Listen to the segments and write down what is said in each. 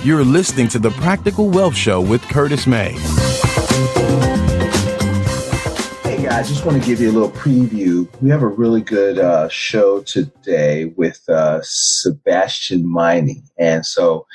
You're listening to The Practical Wealth Show with Curtis May. Hey guys, just want to give you a little preview. We have a really good show today with Sebastian Meine. And so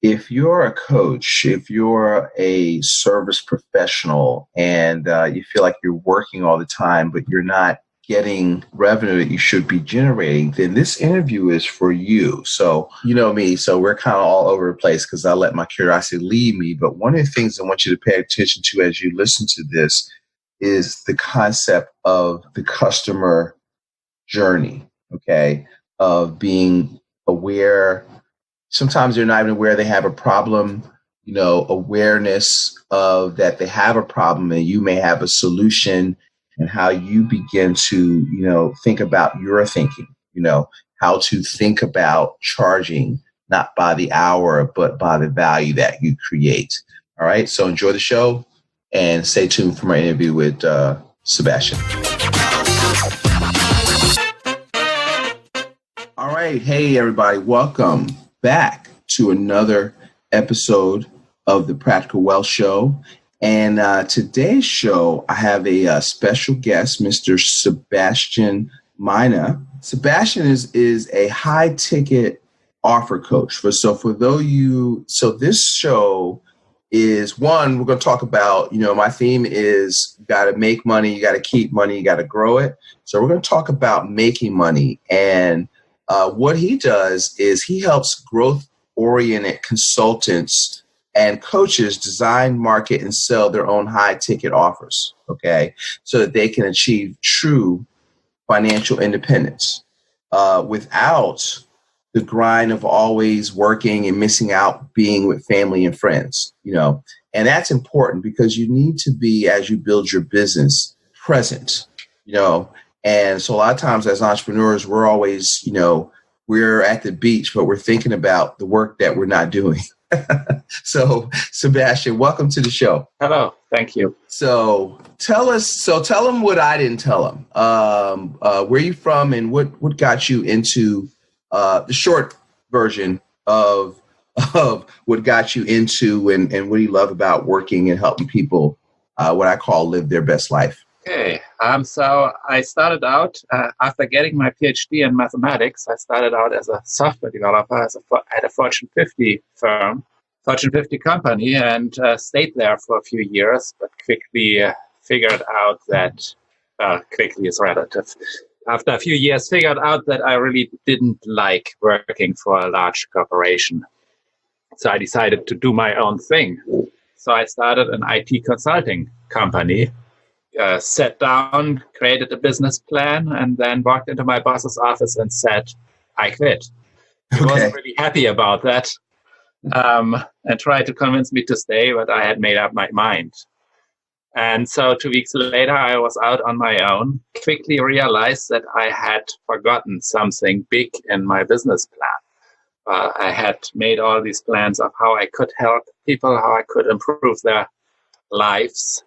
if you're a coach, if you're a service professional and you feel like you're working all the time, but you're not getting revenue that you should be generating, then this interview is for you. So, you know me, so we're kind of all over the place because I let my curiosity lead me. But one of the things I want you to pay attention to as you listen to this is the concept of the customer journey, okay, of being aware. Sometimes they're not even aware they have a problem, awareness of that they have a problem and you may have a solution, and how you begin to, think about your thinking, how to think about charging, not by the hour, but by the value that you create. All right. So enjoy the show and stay tuned for my interview with Sebastian. All right. Hey, everybody. Welcome back to another episode of the Practical Wealth Show. And today's show, I have a special guest, Mr. Sebastian Meine. Sebastian is a high-ticket offer coach. So this show is one, we're going to talk about, my theme is you got to make money, you got to keep money, you got to grow it. So we're going to talk about making money. And what he does is he helps growth-oriented consultants and coaches design, market, and sell their own high-ticket offers, okay, so that they can achieve true financial independence without the grind of always working and missing out being with family and friends, And that's important because you need to be, as you build your business, present, And so a lot of times as entrepreneurs, we're always, we're at the beach, but we're thinking about the work that we're not doing. So, Sebastian, welcome to the show. Hello, thank you. So, tell them what I didn't tell them. Where are you from, and what got you into the short version of what got you into, and what do you love about working and helping people, what I call live their best life? Okay, so I started out after getting my PhD in mathematics. I started out as a software developer at a Fortune 50 company, and stayed there for a few years, but quickly figured out that quickly is relative. After a few years, figured out that I really didn't like working for a large corporation. So I decided to do my own thing. So I started an IT consulting company. Sat down, created a business plan, and then walked into my boss's office and said, I quit. He wasn't really happy about that, and tried to convince me to stay, but I had made up my mind. And so 2 weeks later, I was out on my own, quickly realized that I had forgotten something big in my business plan. I had made all these plans of how I could help people, how I could improve their lives,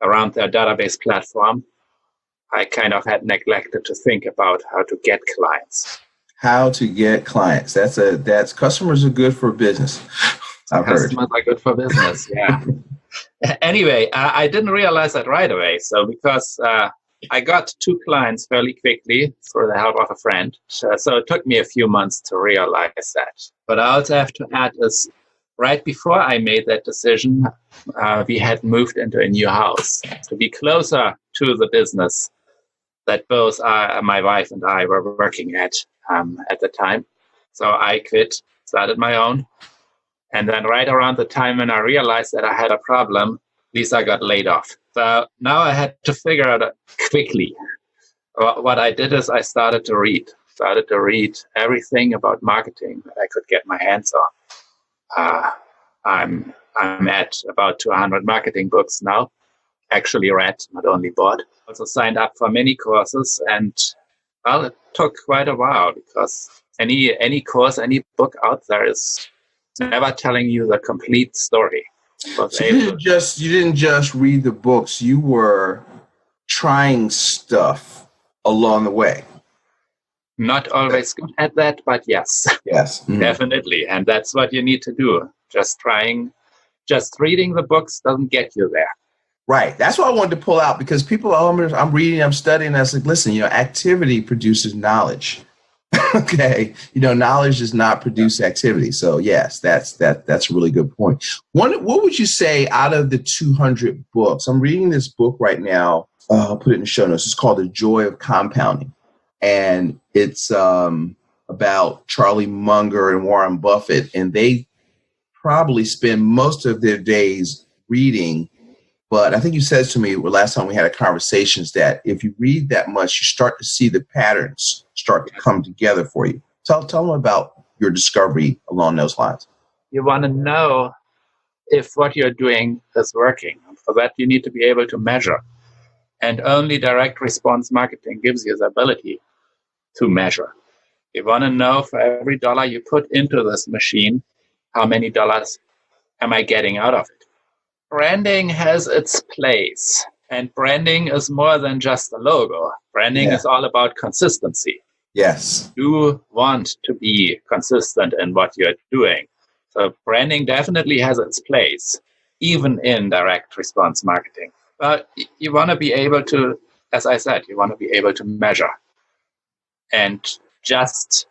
around their database platform. I kind of had neglected to think about how to get clients. How to get clients. That's customers are good for business. I've heard. Customers are good for business, yeah. Anyway, I didn't realize that right away. So because I got 2 clients fairly quickly through the help of a friend. So it took me a few months to realize that. But I also have to add is, right before I made that decision, we had moved into a new house to be closer to the business that both my wife and I were working at the time. So I quit, started my own. And then right around the time when I realized that I had a problem, Lisa got laid off. So now I had to figure out quickly. What I did is I started to read everything about marketing that I could get my hands on. I'm at about 200 marketing books now, actually read, not only bought. Also signed up for many courses, and well, it took quite a while because any course, any book out there is never telling you the complete story. So you didn't just read the books, you were trying stuff along the way. Not always good at that, but yes. Yes. Mm-hmm. Definitely. And that's what you need to do. Just reading the books doesn't get you there. Right. That's what I wanted to pull out, because people, I'm reading, I'm studying. I was like, listen, activity produces knowledge. Okay. Knowledge does not produce activity. So yes, that's a really good point. What would you say out of the 200 books? I'm reading this book right now. I'll put it in the show notes. It's called The Joy of Compounding. And it's about Charlie Munger and Warren Buffett. And they probably spend most of their days reading. But I think you said to me last time we had a conversation that if you read that much, you start to see the patterns start to come together for you. Tell them about your discovery along those lines. You want to know if what you're doing is working. For that, you need to be able to measure. And only direct response marketing gives you the ability to measure. You want to know for every dollar you put into this machine, how many dollars am I getting out of it? Branding has its place, and branding is more than just a logo. Branding is all about consistency. Yes. You want to be consistent in what you're doing. So branding definitely has its place, even in direct response marketing. But you want to be able to, as I said, you want to be able to measure. And just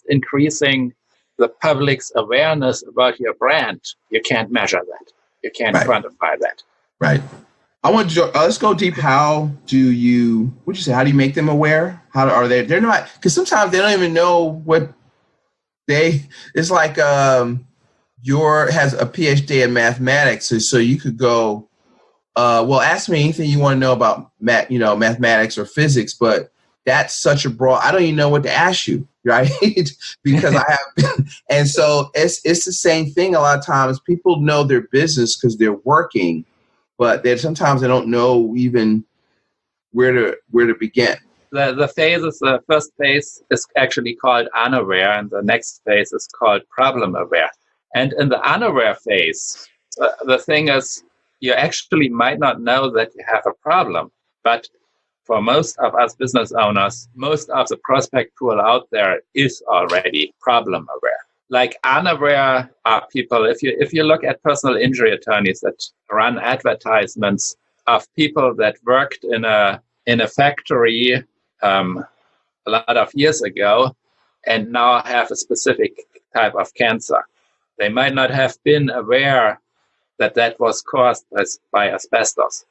increasing the public's awareness about your brand, you can't measure that. You can't quantify that. Right. I want to let's go deep. How do you make them aware? How are they? They're not, because sometimes they don't even know what it's like. Has a PhD in mathematics, so you could go. Ask me anything you want to know about mathematics or physics, but that's such a broad. I don't even know what to ask you, right? Because I have, and so it's the same thing. A lot of times, people know their business because they're working, but sometimes they don't know even where to begin. The first phase is actually called unaware, and the next phase is called problem aware. And in the unaware phase, the thing is, you actually might not know that you have a problem, but for most of us business owners, most of the prospect pool out there is already problem aware. Like unaware are people, if you look at personal injury attorneys that run advertisements of people that worked in a factory a lot of years ago and now have a specific type of cancer. They might not have been aware that was caused by asbestos.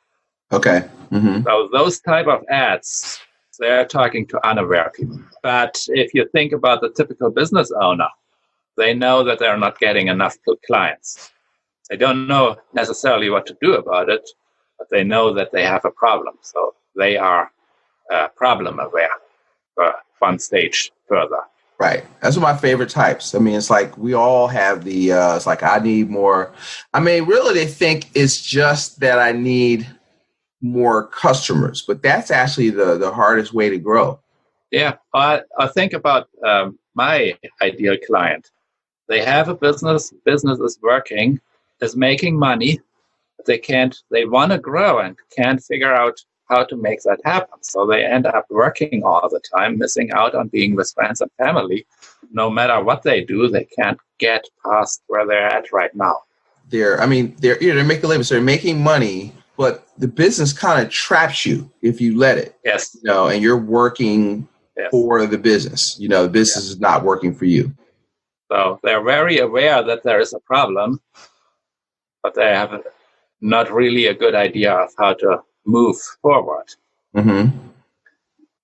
Okay. Mm-hmm. So those type of ads, they're talking to unaware people. But if you think about the typical business owner, they know that they're not getting enough clients. They don't know necessarily what to do about it, but they know that they have a problem. So they are problem aware for one stage further. Right. That's one of my favorite types. I mean, it's like we all have it's like, I need more. I mean, really, they think it's just that I need more customers, but that's actually the hardest way to grow. Yeah. I think about my ideal client. They have a business is working, is making money, but they want to grow and can't figure out how to make that happen. So they end up working all the time, missing out on being with friends and family. No matter what they do, they can't get past where they're at right now. They're making a living, so they're making money, but the business kind of traps you if you let it. Yes. And you're working for the business. The business is not working for you. So they're very aware that there is a problem, but they have not really a good idea of how to move forward. Mm-hmm.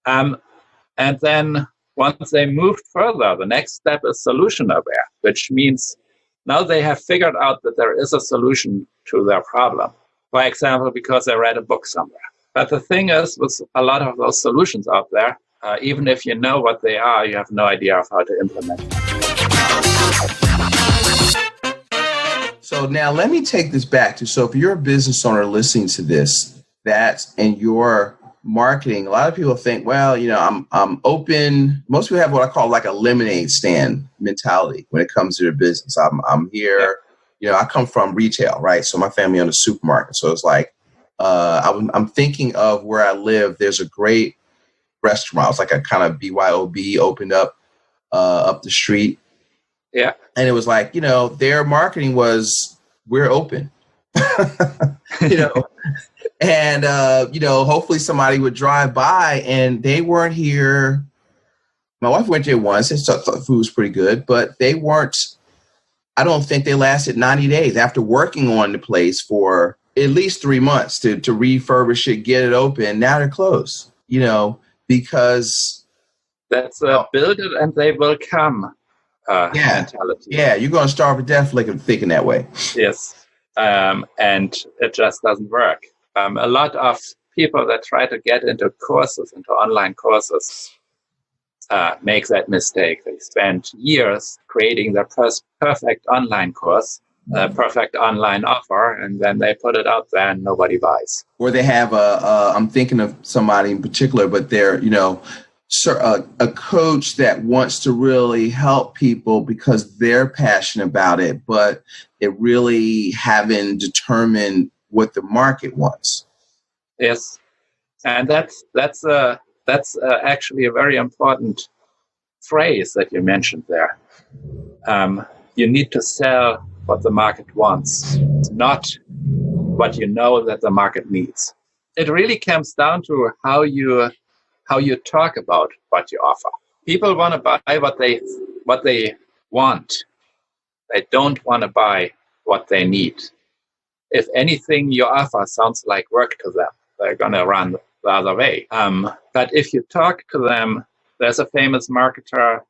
And then once they moved further, the next step is solution aware, which means now they have figured out that there is a solution to their problem. For example, because they read a book somewhere. But the thing is, with a lot of those solutions out there, even if you know what they are, you have no idea of how to implement them. So now let me take this back to, so if you're a business owner listening to this, and your marketing, a lot of people think, well, I'm open. Most people have what I call like a lemonade stand mentality when it comes to their business. I'm here, I come from retail, right? So my family owned a supermarket. So it's like, I'm thinking of where I live. There's a great restaurant. It was like a kind of BYOB opened up the street. Yeah. And it was like, their marketing was, we're open, and, hopefully somebody would drive by, and they weren't here. My wife went there once and thought the food was pretty good, but they weren't, I don't think they lasted 90 days after working on the place for at least 3 months to refurbish it, get it open. Now they're closed, because that's build it and they will come mentality. Yeah, you're going to starve to death thinking that way. Yes, and it just doesn't work. A lot of people that try to get into online courses, make that mistake. They spend years creating their perfect online course, perfect online offer, and then they put it out there and nobody buys. Or they have I'm thinking of somebody in particular, but they're, a coach that wants to really help people because they're passionate about it, but they really haven't determined what the market wants. Yes, and that's actually a very important phrase that you mentioned there. You need to sell what the market wants, not what you know that the market needs. It really comes down to how you talk about what you offer. People want to buy what they want. They don't want to buy what they need. If anything you offer sounds like work to them, they're going to run the other way. But if you talk to them, there's a famous marketer.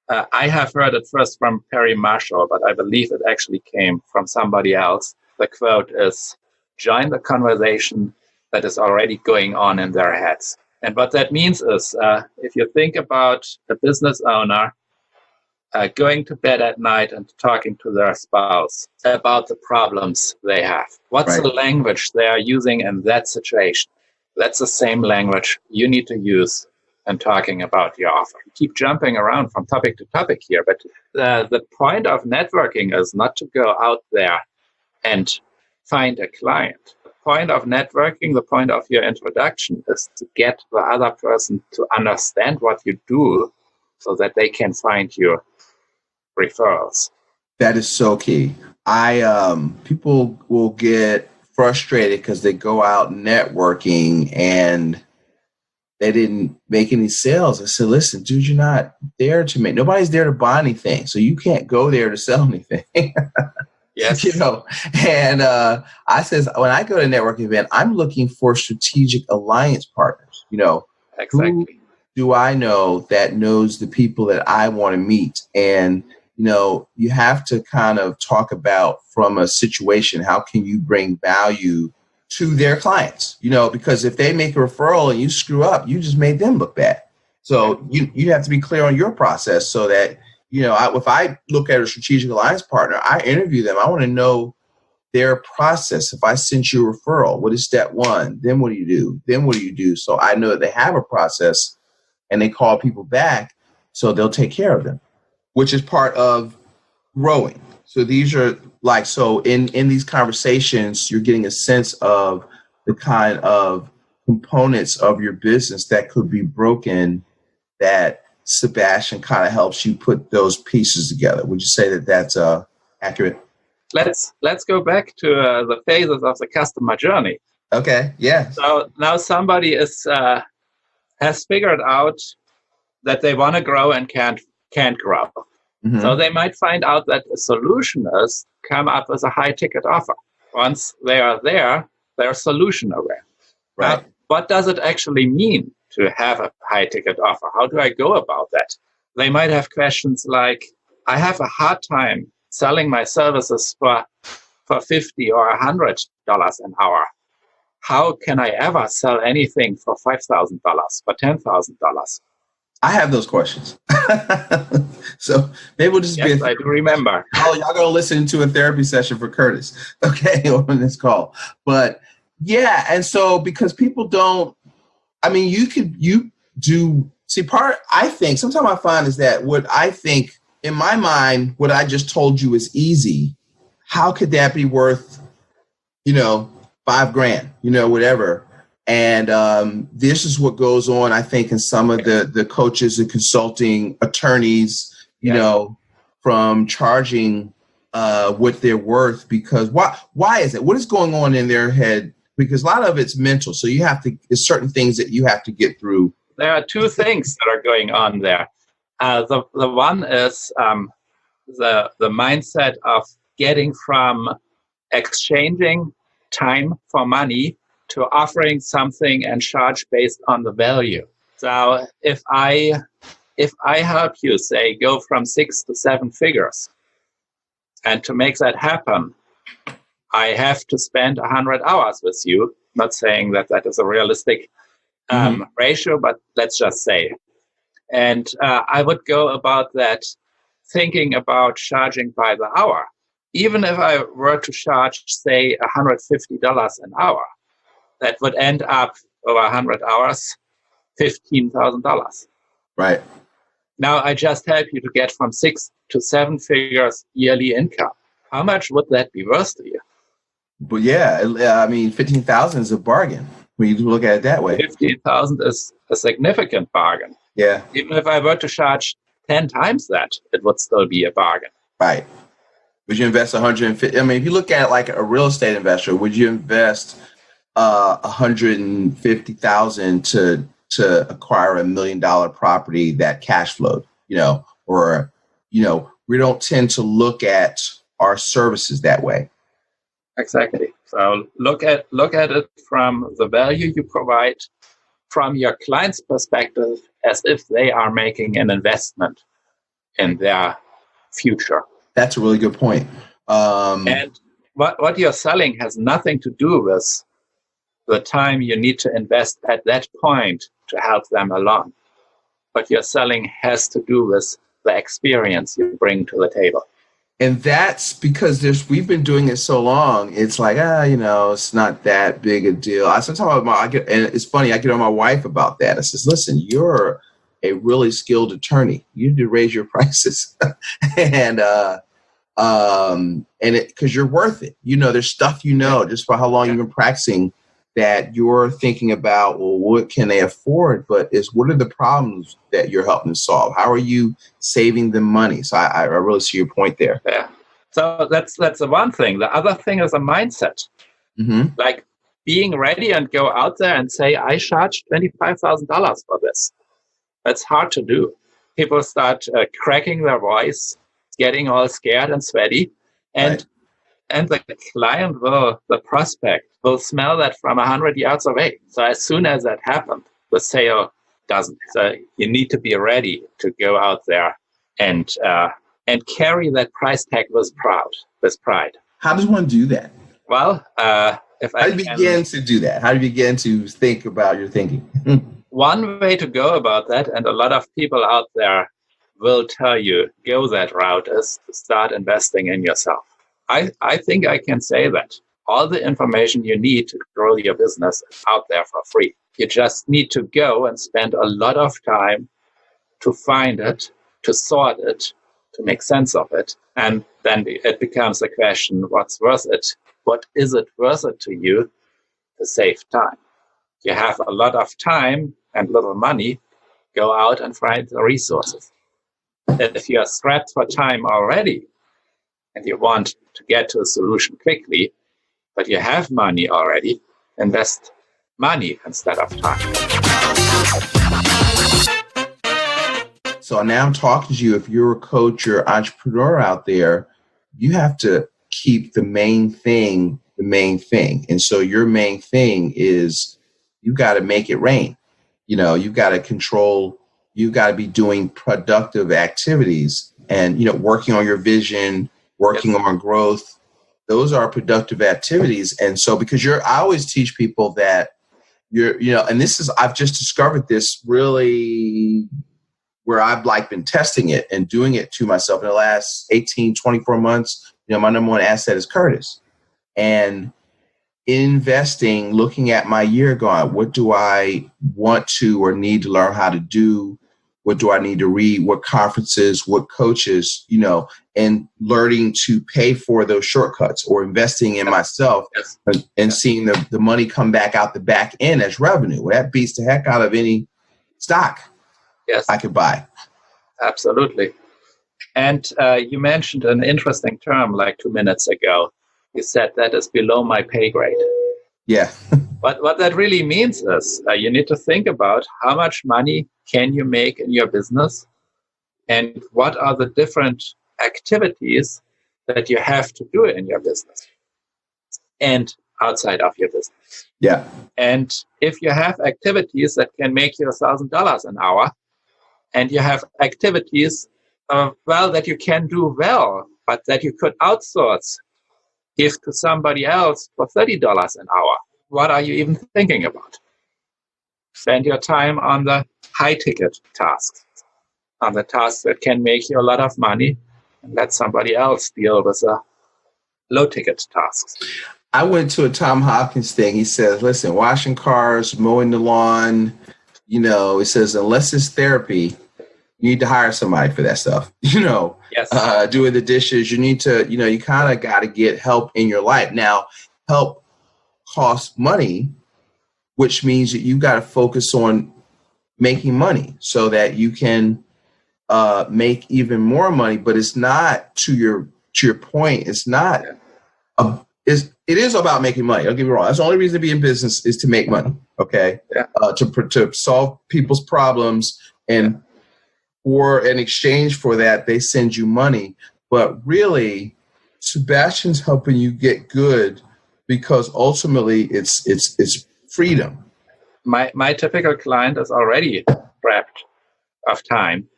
I have heard it first from Perry Marshall, but I believe it actually came from somebody else. The quote is, "Join the conversation that is already going on in their heads." And what that means is, if you think about a business owner going to bed at night and talking to their spouse about the problems they have, what's the language they are using in that situation? That's the same language you need to use in talking about your offer. You keep jumping around from topic to topic here, but the point of networking is not to go out there and find a client. The point of networking, the point of your introduction is to get the other person to understand what you do so that they can find you referrals. That is so key. People will get frustrated because they go out networking and they didn't make any sales. I said, listen, dude, you're not there to make, nobody's there to buy anything. So you can't go there to sell anything. Yes. And I says, when I go to a networking event, I'm looking for strategic alliance partners. Exactly. Who do I know that knows the people that I want to meet? And, you have to kind of talk about from a situation, how can you bring value to their clients? Because if they make a referral and you screw up, you just made them look bad. So you have to be clear on your process so that, if I look at a strategic alliance partner, I interview them. I want to know their process. If I sent you a referral, what is step one? Then what do you do? Then what do you do? So I know that they have a process and they call people back so they'll take care of them, which is part of growing. So these are so in these conversations, you're getting a sense of the kind of components of your business that could be broken, that Sebastian kind of helps you put those pieces together. Would you say that that's accurate? Let's go back to the phases of the customer journey. Okay. Yeah. So now somebody has figured out that they want to grow and can't grow. Mm-hmm. So they might find out that a solution is come up with a high ticket offer. Once they are there, they're solution aware. Right. Now, what does it actually mean to have a high ticket offer? How do I go about that? They might have questions like, I have a hard time selling my services for $50 or $100 an hour. How can I ever sell anything for $5,000, for $10,000? I have those questions. So maybe we'll just I do remember. Oh, y'all gonna listen to a therapy session for Curtis, okay, on this call. But yeah, and so because people don't, I think sometimes I find is that what I think in my mind, what I just told you is easy. How could that be worth, $5,000, whatever? And this is what goes on, I think, in some of the coaches and consulting attorneys, you know, from charging what they're worth. Because why is it? What is going on in their head? Because a lot of it's mental. So there's certain things that you have to get through. There are two things that are going on there. The one is the mindset of getting from exchanging time for money to offering something and charge based on the value. So if I help you, say, go from 6 to 7 figures, and to make that happen, I have to spend 100 hours with you. Not saying that is a realistic ratio, but let's just say. And I would go about that thinking about charging by the hour. Even if I were to charge, say, $150 an hour, that would end up over 100 hours, $15,000. Right. Now I just help you to get from 6 to 7 figures yearly income. How much would that be worth to you? But yeah, I mean, 15,000 is a bargain when you look at it that way. 15,000 is a significant bargain. Yeah. Even if I were to charge 10 times that, it would still be a bargain. Right. Would you invest 150? I mean, if you look at it like a real estate investor, would you invest 150,000 to acquire $1 million property that cash flowed? You know, or we don't tend to look at our services that way. Exactly. So look at it from the value you provide, from your client's perspective, as if they are making an investment in their future. That's a really good point. And what you're selling has nothing to do with the time you need to invest at that point to help them along. What you're selling has to do with the experience you bring to the table. And that's because we've been doing it so long. It's like, it's not that big a deal. And it's funny, I get on my wife about that. I says, listen, you're a really skilled attorney. You need to raise your prices. and because you're worth it. There's stuff, just for how long you've been practicing, that you're thinking about, well, what can they afford? But what are the problems that you're helping solve? How are you saving them money? So I really see your point there. Yeah. So that's the one thing. The other thing is a mindset. Mm-hmm. Like being ready and go out there and say, I charge $25,000 for this. That's hard to do. People start cracking their voice, getting all scared and sweaty. And the client the prospect will smell that from 100 yards away. So as soon as that happens, the sale doesn't. So you need to be ready to go out there and carry that price tag with pride. How does one do that? Well, how do you begin to do that? How do you begin to think about your thinking? One way to go about that, and a lot of people out there will tell you, go that route, is to start investing in yourself. I think I can say that all the information you need to grow your business is out there for free. You just need to go and spend a lot of time to find it, to sort it, to make sense of it. And then it becomes a question, what's worth it? What is it worth it to you to save time? You have a lot of time and little money, go out and find the resources. If you are strapped for time already, and you want to get to a solution quickly, but you have money already, invest money instead of time. So now I'm talking to you. If you're a coach or entrepreneur out there, you have to keep the main thing the main thing. And so your main thing is you got to make it rain. You've got to control, you've got to be doing productive activities and, working on your vision, working on growth. Those are productive activities. And so because I always teach people that and I've just discovered this really where I've been testing it and doing it to myself in the last 18, 24 months. My number one asset is Curtis. And investing, looking at my year going, what do I want to or need to learn how to do? What do I need to read? What conferences, what coaches, and learning to pay for those shortcuts or investing in myself and seeing the money come back out the back end as revenue. Well, that beats the heck out of any stock I could buy. Absolutely. And you mentioned an interesting term like 2 minutes ago. You said that is below my pay grade. Yeah. But what that really means is you need to think about how much money can you make in your business and what are the different activities that you have to do in your business and outside of your business. Yeah. And if you have activities that can make you $1,000 an hour and you have activities, that you can do well, but that you could outsource, give to somebody else for $30 an hour, what are you even thinking about? Spend your time on the high-ticket tasks, on the tasks that can make you a lot of money, and let somebody else deal with the low-ticket tasks. I went to a Tom Hopkins thing. He says, listen, washing cars, mowing the lawn, he says, unless it's therapy, you need to hire somebody for that stuff, Yes. Doing the dishes. You need to, you kind of got to get help in your life. Now, help costs money, which means that you got to focus on making money so that you can make even more money. But it's not to your point. It's not. It is about making money. Don't get me wrong. That's the only reason to be in business is to make money. Okay. Yeah. To solve people's problems, and for in exchange for that, they send you money. But really, Sebastian's helping you get good because ultimately it's freedom. My typical client is already strapped of time,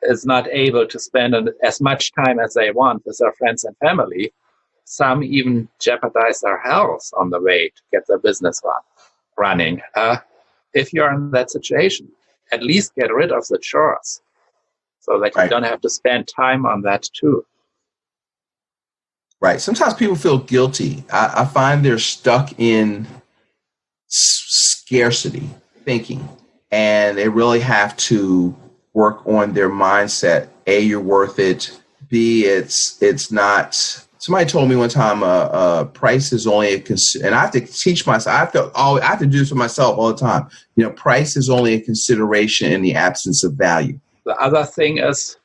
is not able to spend as much time as they want with their friends and family. Some even jeopardize their health on the way to get their business running. If you're in that situation, at least get rid of the chores so that you don't have to spend time on that too. Right. Sometimes people feel guilty. I find they're stuck in scarcity thinking, and they really have to work on their mindset. A, you're worth it. B, it's not. Somebody told me one time, price is only and I have to teach myself. I have to do this for myself all the time. Price is only a consideration in the absence of value. The other thing is,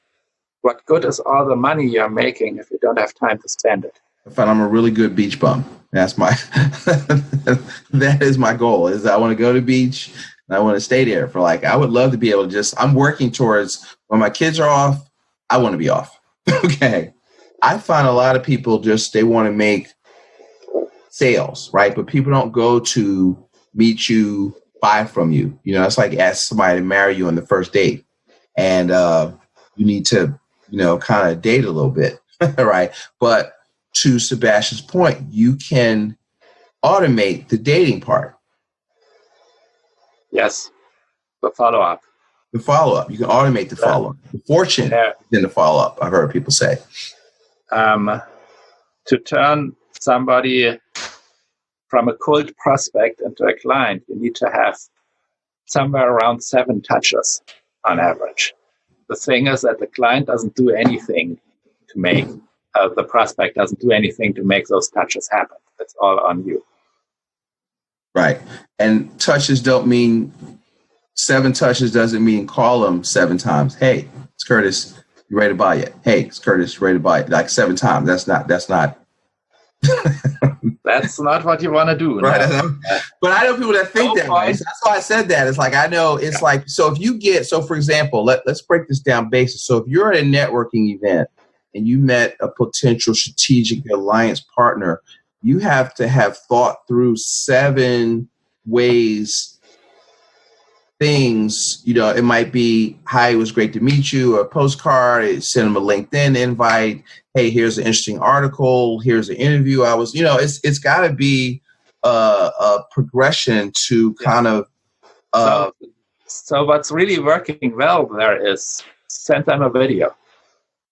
what good is all the money you're making if you don't have time to spend it? I find I'm a really good beach bum. That's that is my goal. Is I want to go to the beach and I want to stay there for I would love to be able to I'm working towards when my kids are off, I want to be off. Okay. I find a lot of people they want to make sales, right? But people don't go to meet you, buy from you. It's like ask somebody to marry you on the first date. And you need to, kind of date a little bit, right? But to Sebastian's point, you can automate the dating part. Yes, the follow-up. The follow-up. You can automate the follow-up. The fortune in the follow-up, I've heard people say. To turn somebody from a cold prospect into a client, you need to have somewhere around 7 touches on average. The thing is that the client doesn't do anything to make, the prospect doesn't do anything to make those touches happen. It's all on you. Right. And touches don't mean 7 touches doesn't mean call them 7 times. Hey, it's Curtis. You ready to buy it? Hey, it's Curtis. Ready to buy it? 7 times. That's not. That's not what you want to do. Right. No. But I know people that think that way. So that's why I said that. It's I know it's so if you for example, let's break this down basic. So if you're at a networking event and you met a potential strategic alliance partner, you have to have thought through 7 ways. Things, it might be, hi, it was great to meet you, or a postcard, send them a LinkedIn invite. Hey, here's an interesting article. Here's an interview. It's got to be a progression to kind of. So what's really working well there is send them a video.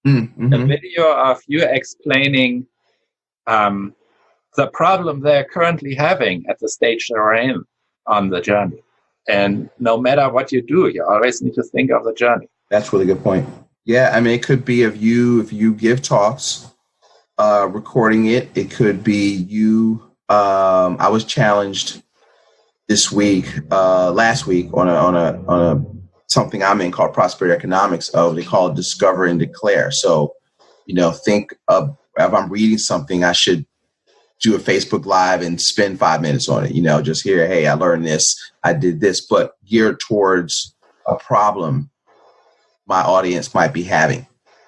Mm-hmm. A video of you explaining the problem they're currently having at the stage they're in on the journey. And no matter what you do, you always need to think of the journey. That's a really good point. Yeah, I mean, it could be if you give talks, recording it. It could be you. I was challenged last week on a something I'm in called prosperity economics. They call it discover and declare. So, think of if I'm reading something, I should do a Facebook Live and spend 5 minutes on it. Just hear, hey, I learned this, I did this, but geared towards a problem my audience might be having.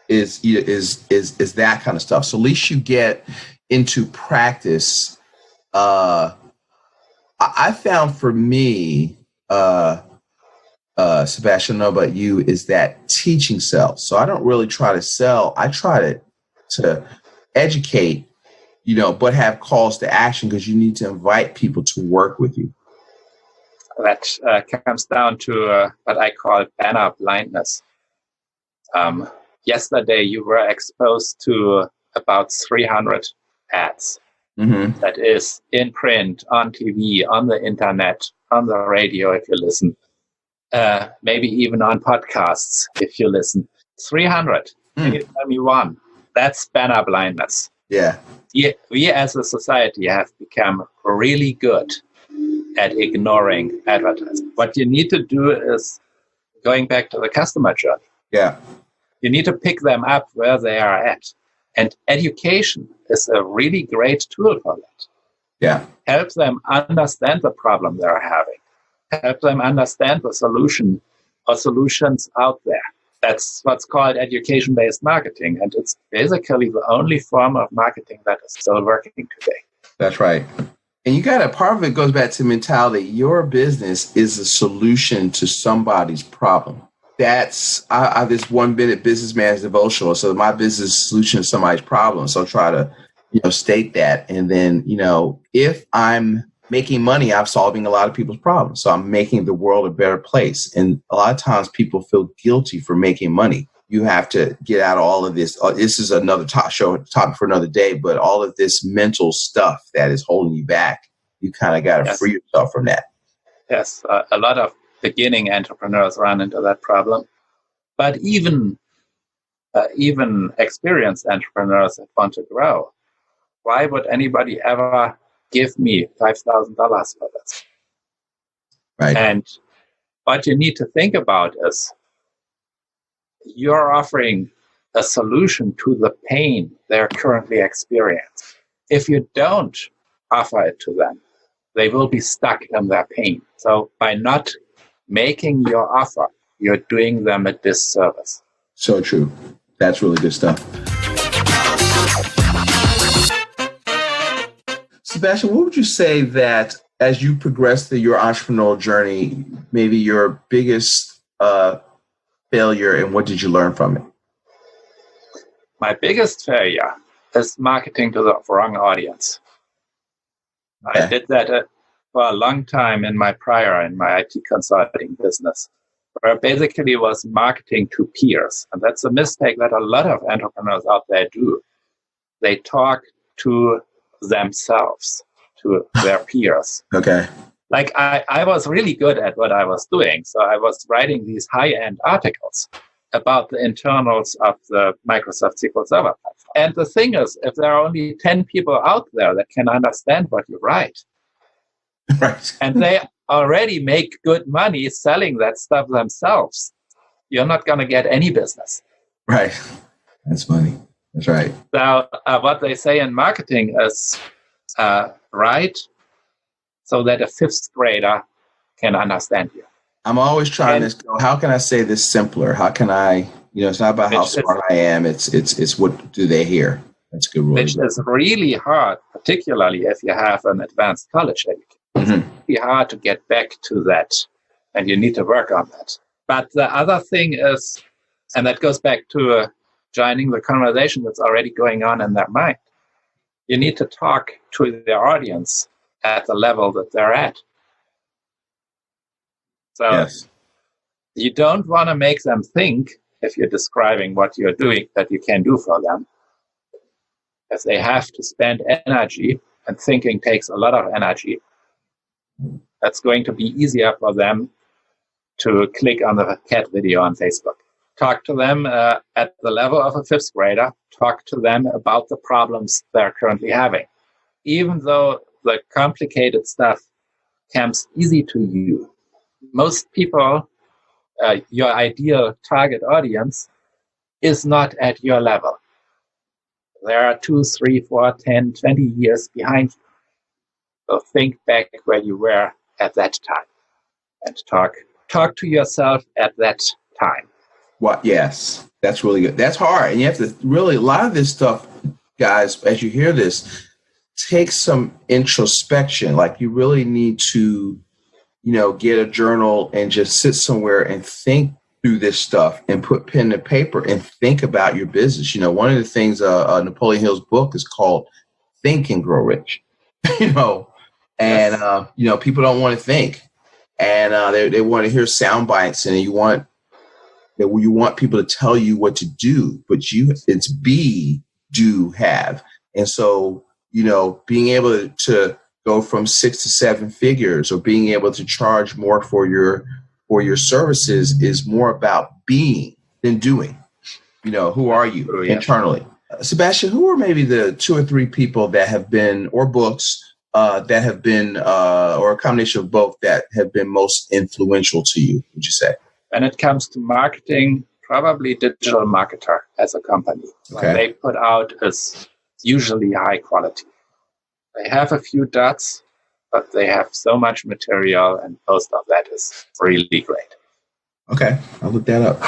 Is that kind of stuff. So at least you get into practice. I found for me, Sebastian, I don't know about you, is that teaching sells. So I don't really try to sell. I try to educate, but have calls to action, because you need to invite people to work with you. That comes down to what I call banner blindness. Yesterday, you were exposed to about 300 ads. Mm-hmm. That is in print, on TV, on the internet, on the radio if you listen, maybe even on podcasts if you listen. 300. Can you tell me one? That's banner blindness. Yeah. We as a society have become really good at ignoring advertising. What you need to do is going back to the customer journey. Yeah. You need to pick them up where they are at. And education is a really great tool for that. Yeah. Help them understand the problem they're having. Help them understand the solution or solutions out there. That's what's called education-based marketing. And it's basically the only form of marketing that is still working today. That's right. And part of it goes back to mentality. Your business is a solution to somebody's problem. That's this 1 minute businessman's devotional. So my business is a solution to somebody's problem. So try to, state that. And then, if I'm making money, I'm solving a lot of people's problems. So I'm making the world a better place. And a lot of times people feel guilty for making money. You have to get out of all of this. This is another topic for another day, but all of this mental stuff that is holding you back, you kind of got to free yourself from that. Yes. A lot of beginning entrepreneurs run into that problem. But even experienced entrepreneurs that want to grow, why would anybody ever give me $5,000 for this? Right. And what you need to think about is you're offering a solution to the pain they're currently experiencing. If you don't offer it to them, they will be stuck in their pain. So by not making your offer, you're doing them a disservice. So true. That's really good stuff. Sebastian, what would you say that as you progress through your entrepreneurial journey, maybe your biggest failure, and what did you learn from it? My biggest failure is marketing to the wrong audience. Okay. I did that for a long time in my IT consulting business, where basically was marketing to peers. And that's a mistake that a lot of entrepreneurs out there do. They talk to themselves, to their peers. Okay. Like I was really good at what I was doing. So I was writing these high-end articles about the internals of the Microsoft SQL Server platform. And the thing is, if there are only 10 people out there that can understand what you write, right, and they already make good money selling that stuff themselves, you're not going to get any business. Right. That's funny. That's right. So what they say in marketing is write so that a fifth grader can understand you. I'm always trying to, how can I say this simpler? How can I, it's not about how smart I am. It's what do they hear? That's a good rule. Which is really hard, particularly if you have an advanced college education. Mm-hmm. It's really hard to get back to that, and you need to work on that. But the other thing is, and that goes back to joining the conversation that's already going on in their mind. You need to talk to their audience at the level that they're at. So yes. You don't want to make them think, if you're describing what you're doing, that you can do for them. If they have to spend energy, and thinking takes a lot of energy, That's going to be easier for them to click on the cat video on Facebook. Talk to them at the level of a fifth grader. Talk to them about the problems they're currently having. Even though the complicated stuff comes easy to you, most people, your ideal target audience, is not at your level. They are 2, 3, 4, 10, 20 years behind you. So think back where you were at that time and talk to yourself at that time. What? Yes, that's really good. That's hard. And you have to really, a lot of this stuff, guys, as you hear this, take some introspection. Like you really need to, get a journal and just sit somewhere and think through this stuff and put pen to paper and think about your business. One of the things Napoleon Hill's book is called Think and Grow Rich, and, people don't want to think, and they want to hear sound bites, and you want people to tell you what to do, but it's be, do, have. And so, being able to go from 6 to 7 figures or being able to charge more for your services is more about being than doing. Who are you internally? Sebastian, who are maybe the 2 or 3 people that have been, or books that have been, or a combination of both that have been most influential to you, would you say? When it comes to marketing, probably Digital Marketer as a company. Okay. What they put out is usually high quality. They have a few dots, but they have so much material, and most of that is really great. Okay, I'll look that up.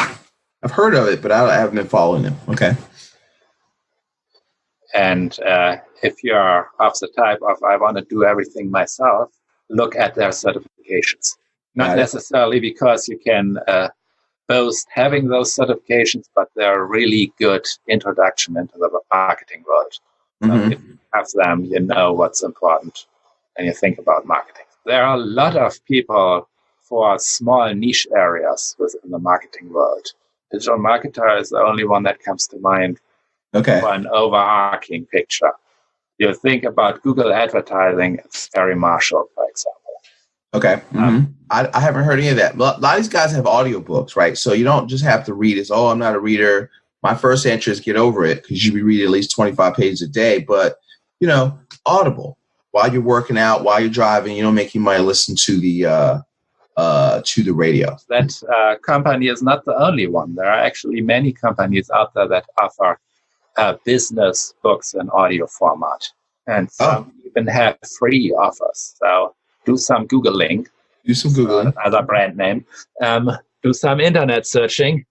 I've heard of it, but I haven't been following them. Okay. And if you're of the type of, I want to do everything myself, look at their certifications. Not necessarily because you can boast having those certifications, but they're a really good introduction into the marketing world. Mm-hmm. If you have them, you know what's important and you think about marketing. There are a lot of people for small niche areas within the marketing world. Digital Marketer is the only one that comes to mind for an overarching picture. You think about Google advertising, it's Gary Marshall, for example. Okay. Mm-hmm. I haven't heard any of that. A lot of these guys have audiobooks, right? So you don't just have to read it. I'm not a reader. My first answer is get over it, because you be reading at least 25 pages a day. But, Audible, while you're working out, while you're driving, make you might listen to the radio. That company is not the only one. There are actually many companies out there that offer business books in audio format. And some even have free offers. So do some Googling. Do some Googling. Another brand name. Do some internet searching,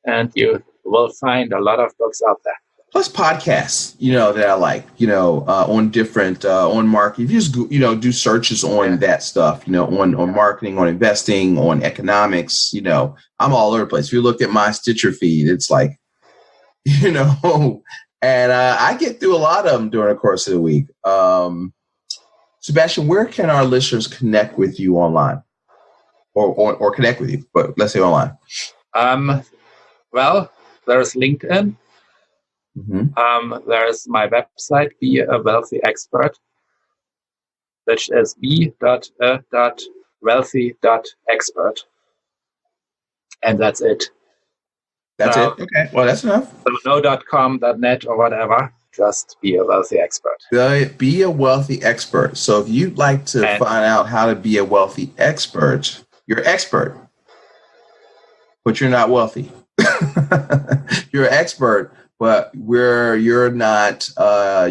and you will find a lot of books out there. Plus podcasts, that I like, on different, on marketing. If you just, do searches on that stuff, on marketing, on investing, on economics, I'm all over the place. If you look at my Stitcher feed, it's like, and I get through a lot of them during the course of the week. Sebastian, where can our listeners connect with you online or connect with you, but let's say online? Well, there's LinkedIn. Mm-hmm. There's my website, Be a Wealthy Expert, which is be.a.wealthy.expert. And that's it. That's it? Okay. Well, that's enough. So no .com, .net, or whatever. Just Be a Wealthy Expert. Be a Wealthy Expert. So if you'd like to find out how to be a wealthy expert, you're an expert, but you're not wealthy. You're an expert, but you're not,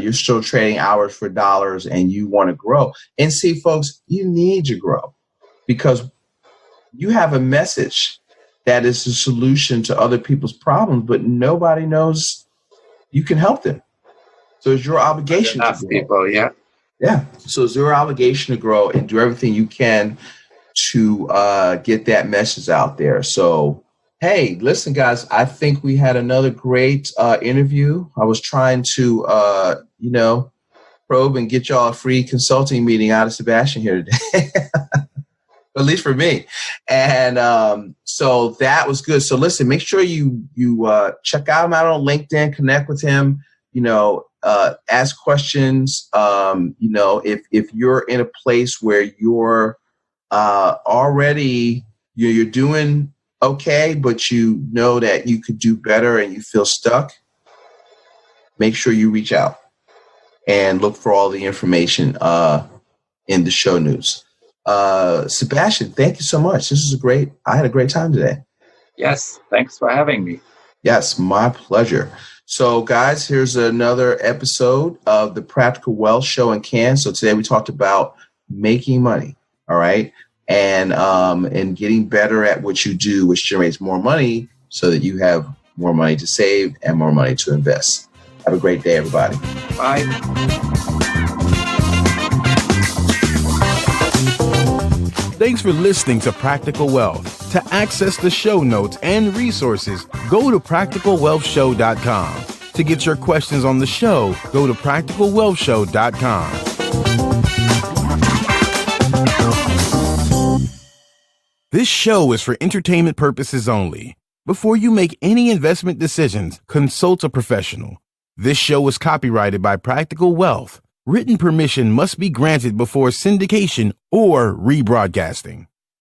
you're still trading hours for dollars, and you want to grow. And see, folks, you need to grow, because you have a message that is the solution to other people's problems, but nobody knows you can help them. So it's your obligation to grow. People, yeah. So it's your obligation to grow and do everything you can to get that message out there. So, hey, listen, guys, I think we had another great interview. I was trying to, probe and get y'all a free consulting meeting out of Sebastian here today. At least for me. And so that was good. So listen, make sure you check out him out on LinkedIn, connect with him, ask questions. If you're in a place where you're already you're doing okay, but you know that you could do better and you feel stuck, make sure you reach out and look for all the information in the show notes. Sebastian, thank you so much. I had a great time today. Yes, thanks for having me. Yes, my pleasure. So, guys, here's another episode of the Practical Wealth Show in Can. So today we talked about making money, all right, and getting better at what you do, which generates more money so that you have more money to save and more money to invest. Have a great day, everybody. Bye. Thanks for listening to Practical Wealth. To access the show notes and resources, go to practicalwealthshow.com. To get your questions on the show, go to practicalwealthshow.com. This show is for entertainment purposes only. Before you make any investment decisions, consult a professional. This show is copyrighted by Practical Wealth. Written permission must be granted before syndication or rebroadcasting.